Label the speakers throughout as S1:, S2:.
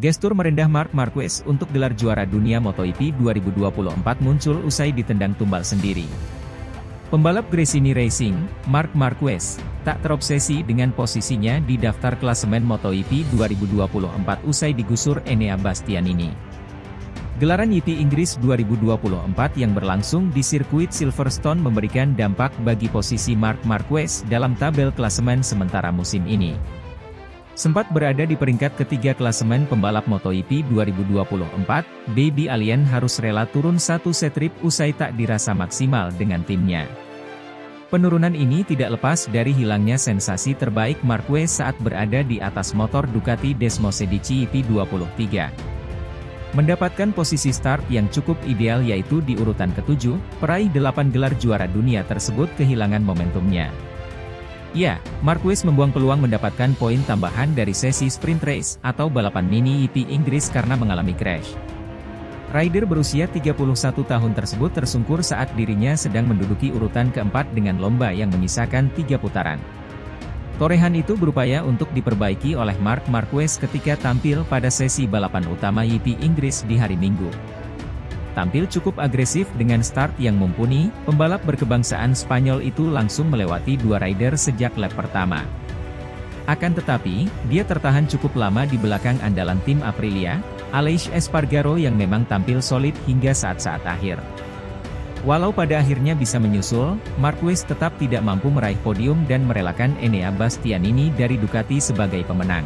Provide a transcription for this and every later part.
S1: Gestur merendah Marc Marquez untuk gelar juara dunia MotoGP 2024 muncul usai ditendang tumbal sendiri. Pembalap Gresini Racing, Marc Marquez, tak terobsesi dengan posisinya di daftar klasemen MotoGP 2024 usai digusur Enea Bastianini. Gelaran GP Inggris 2024 yang berlangsung di sirkuit Silverstone memberikan dampak bagi posisi Marc Marquez dalam tabel klasemen sementara musim ini. Sempat berada di peringkat ketiga klasemen pembalap MotoGP 2024, Baby Alien harus rela turun satu setrip usai tak dirasa maksimal dengan timnya. Penurunan ini tidak lepas dari hilangnya sensasi terbaik Marquez saat berada di atas motor Ducati Desmosedici EP23. Mendapatkan posisi start yang cukup ideal yaitu di urutan ke-7, peraih 8 gelar juara dunia tersebut kehilangan momentumnya. Ya, Marquez membuang peluang mendapatkan poin tambahan dari sesi sprint race atau balapan mini GP Inggris karena mengalami crash. Rider berusia 31 tahun tersebut tersungkur saat dirinya sedang menduduki urutan keempat dengan lomba yang menyisakan 3 putaran. Torehan itu berupaya untuk diperbaiki oleh Marc Marquez ketika tampil pada sesi balapan utama GP Inggris di hari Minggu. Tampil cukup agresif dengan start yang mumpuni, pembalap berkebangsaan Spanyol itu langsung melewati 2 rider sejak lap pertama. Akan tetapi, dia tertahan cukup lama di belakang andalan tim Aprilia, Aleix Espargaro yang memang tampil solid hingga saat-saat akhir. Walau pada akhirnya bisa menyusul, Marquez tetap tidak mampu meraih podium dan merelakan Enea Bastianini dari Ducati sebagai pemenang.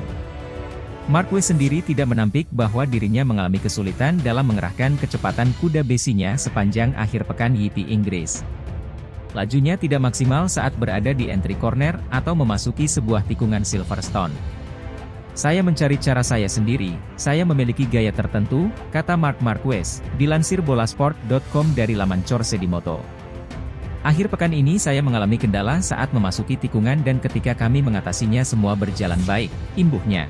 S1: Marquez sendiri tidak menampik bahwa dirinya mengalami kesulitan dalam mengerahkan kecepatan kuda besinya sepanjang akhir pekan GP Inggris. Lajunya tidak maksimal saat berada di entry corner atau memasuki sebuah tikungan Silverstone. Saya mencari cara saya sendiri, saya memiliki gaya tertentu, kata Marc Marquez, dilansir bolasport.com dari laman Corse di Moto. Akhir pekan ini saya mengalami kendala saat memasuki tikungan dan ketika kami mengatasinya semua berjalan baik, imbuhnya.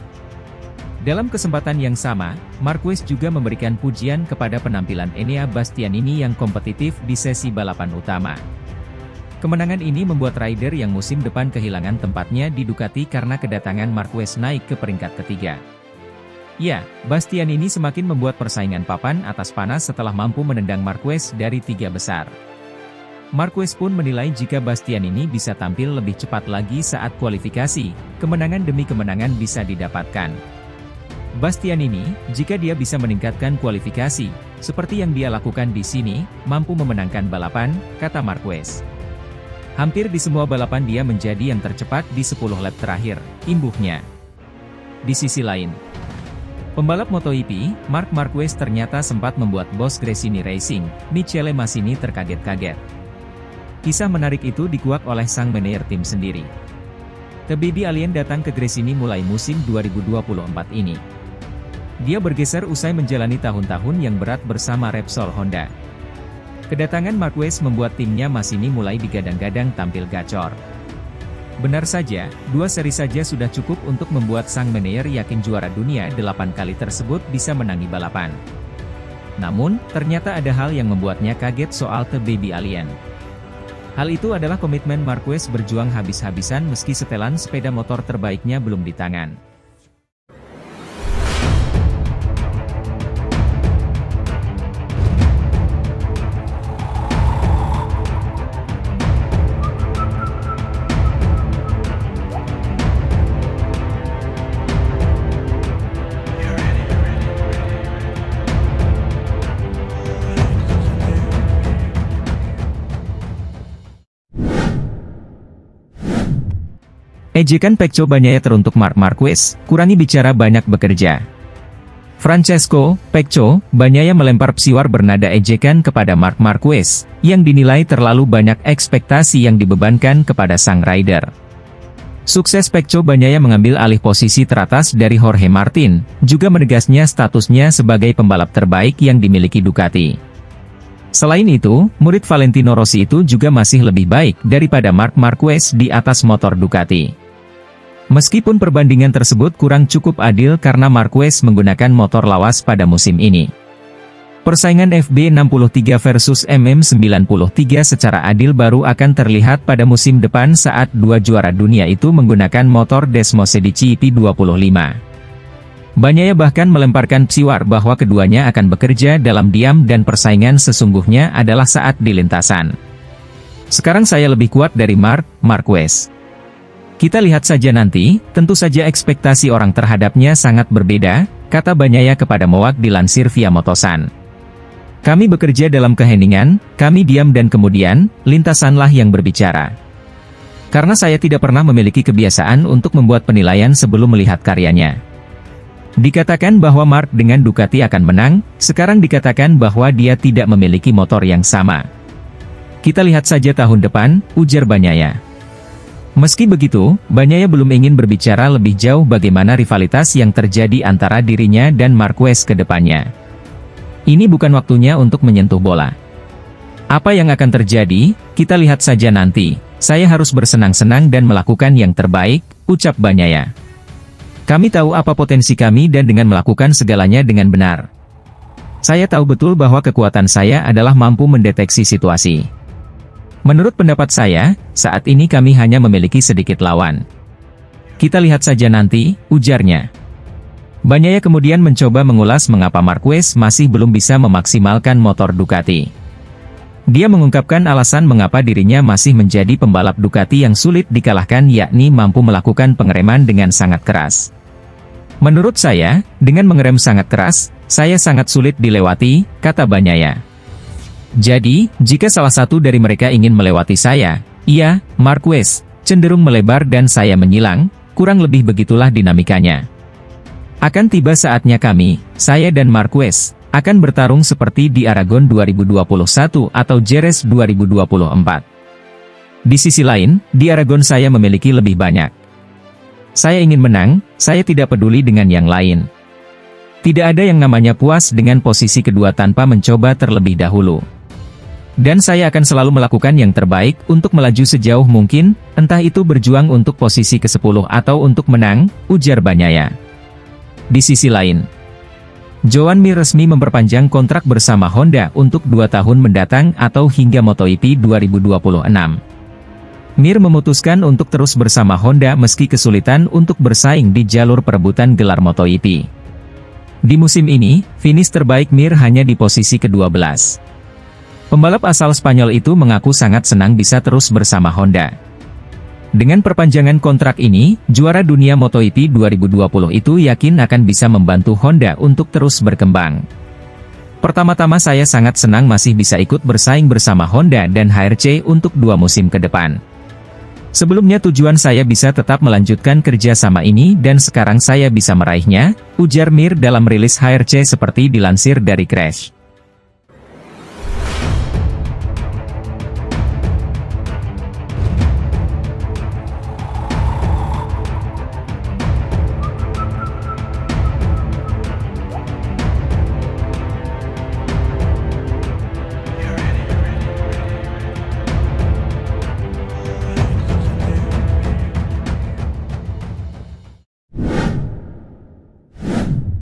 S1: Dalam kesempatan yang sama, Marquez juga memberikan pujian kepada penampilan Enea Bastianini yang kompetitif di sesi balapan utama. Kemenangan ini membuat rider yang musim depan kehilangan tempatnya di Ducati karena kedatangan Marquez naik ke peringkat ketiga. Ya, Bastianini semakin membuat persaingan papan atas panas setelah mampu menendang Marquez dari 3 besar. Marquez pun menilai jika Bastianini bisa tampil lebih cepat lagi saat kualifikasi, kemenangan demi kemenangan bisa didapatkan. Bastianini, jika dia bisa meningkatkan kualifikasi, seperti yang dia lakukan di sini, mampu memenangkan balapan, kata Marquez. Hampir di semua balapan dia menjadi yang tercepat di 10 lap terakhir, imbuhnya. Di sisi lain, pembalap MotoGP, Marc Marquez ternyata sempat membuat bos Gresini Racing, Michele Massini terkaget-kaget. Kisah menarik itu dikuak oleh sang manajer tim sendiri. The Baby Alien datang ke Gresini mulai musim 2024 ini. Dia bergeser usai menjalani tahun-tahun yang berat bersama Repsol Honda. Kedatangan Marquez membuat timnya Massini mulai digadang-gadang tampil gacor. Benar saja, 2 seri saja sudah cukup untuk membuat sang manajer yakin juara dunia 8 kali tersebut bisa menangi balapan. Namun, ternyata ada hal yang membuatnya kaget soal The Baby Alien. Hal itu adalah komitmen Marquez berjuang habis-habisan meski setelan sepeda motor terbaiknya belum di tangan. Ejekan Pecco Bagnaia teruntuk Marc Marquez, kurangi bicara banyak bekerja. Francesco Pecco Bagnaia melempar psiwar bernada ejekan kepada Marc Marquez, yang dinilai terlalu banyak ekspektasi yang dibebankan kepada sang rider. Sukses Pecco Bagnaia mengambil alih posisi teratas dari Jorge Martin, juga menegasnya statusnya sebagai pembalap terbaik yang dimiliki Ducati. Selain itu, murid Valentino Rossi itu juga masih lebih baik daripada Marc Marquez di atas motor Ducati. Meskipun perbandingan tersebut kurang cukup adil karena Marquez menggunakan motor lawas pada musim ini. Persaingan FB63 versus MM93 secara adil baru akan terlihat pada musim depan saat 2 juara dunia itu menggunakan motor Desmosedici EP25. Bagnaia bahkan melemparkan psiwar bahwa keduanya akan bekerja dalam diam dan persaingan sesungguhnya adalah saat di lintasan. Sekarang saya lebih kuat dari Marc Marquez. Kita lihat saja nanti, tentu saja ekspektasi orang terhadapnya sangat berbeda, kata Bagnaia kepada Mowak dilansir via Motosan. Kami bekerja dalam keheningan, kami diam dan kemudian, lintasanlah yang berbicara. Karena saya tidak pernah memiliki kebiasaan untuk membuat penilaian sebelum melihat karyanya. Dikatakan bahwa Marc dengan Ducati akan menang, sekarang dikatakan bahwa dia tidak memiliki motor yang sama. Kita lihat saja tahun depan, ujar Bagnaia. Meski begitu, Bagnaia belum ingin berbicara lebih jauh bagaimana rivalitas yang terjadi antara dirinya dan Marquez ke depannya. Ini bukan waktunya untuk menyentuh bola. Apa yang akan terjadi, kita lihat saja nanti. Saya harus bersenang-senang dan melakukan yang terbaik, ucap Bagnaia. Kami tahu apa potensi kami dan dengan melakukan segalanya dengan benar. Saya tahu betul bahwa kekuatan saya adalah mampu mendeteksi situasi. Menurut pendapat saya, saat ini kami hanya memiliki sedikit lawan. Kita lihat saja nanti, ujarnya. Bagnaia kemudian mencoba mengulas mengapa Marquez masih belum bisa memaksimalkan motor Ducati. Dia mengungkapkan alasan mengapa dirinya masih menjadi pembalap Ducati yang sulit dikalahkan yakni mampu melakukan pengereman dengan sangat keras. Menurut saya, dengan mengerem sangat keras, saya sangat sulit dilewati, kata Bagnaia. Jadi, jika salah satu dari mereka ingin melewati saya, ia, Marquez, cenderung melebar dan saya menyilang, kurang lebih begitulah dinamikanya. Akan tiba saatnya kami, saya dan Marquez, akan bertarung seperti di Aragon 2021 atau Jerez 2024. Di sisi lain, di Aragon saya memiliki lebih banyak. Saya ingin menang, saya tidak peduli dengan yang lain. Tidak ada yang namanya puas dengan posisi kedua tanpa mencoba terlebih dahulu. Dan saya akan selalu melakukan yang terbaik untuk melaju sejauh mungkin, entah itu berjuang untuk posisi ke-10 atau untuk menang, ujar Bagnaia. Di sisi lain, Joan Mir resmi memperpanjang kontrak bersama Honda untuk 2 tahun mendatang atau hingga MotoGP 2026. Mir memutuskan untuk terus bersama Honda meski kesulitan untuk bersaing di jalur perebutan gelar MotoGP. Di musim ini, finish terbaik Mir hanya di posisi ke-12. Pembalap asal Spanyol itu mengaku sangat senang bisa terus bersama Honda. Dengan perpanjangan kontrak ini, juara dunia MotoGP 2020 itu yakin akan bisa membantu Honda untuk terus berkembang. Pertama-tama saya sangat senang masih bisa ikut bersaing bersama Honda dan HRC untuk 2 musim ke depan. Sebelumnya tujuan saya bisa tetap melanjutkan kerja sama ini dan sekarang saya bisa meraihnya, ujar Mir dalam rilis HRC seperti dilansir dari Crash.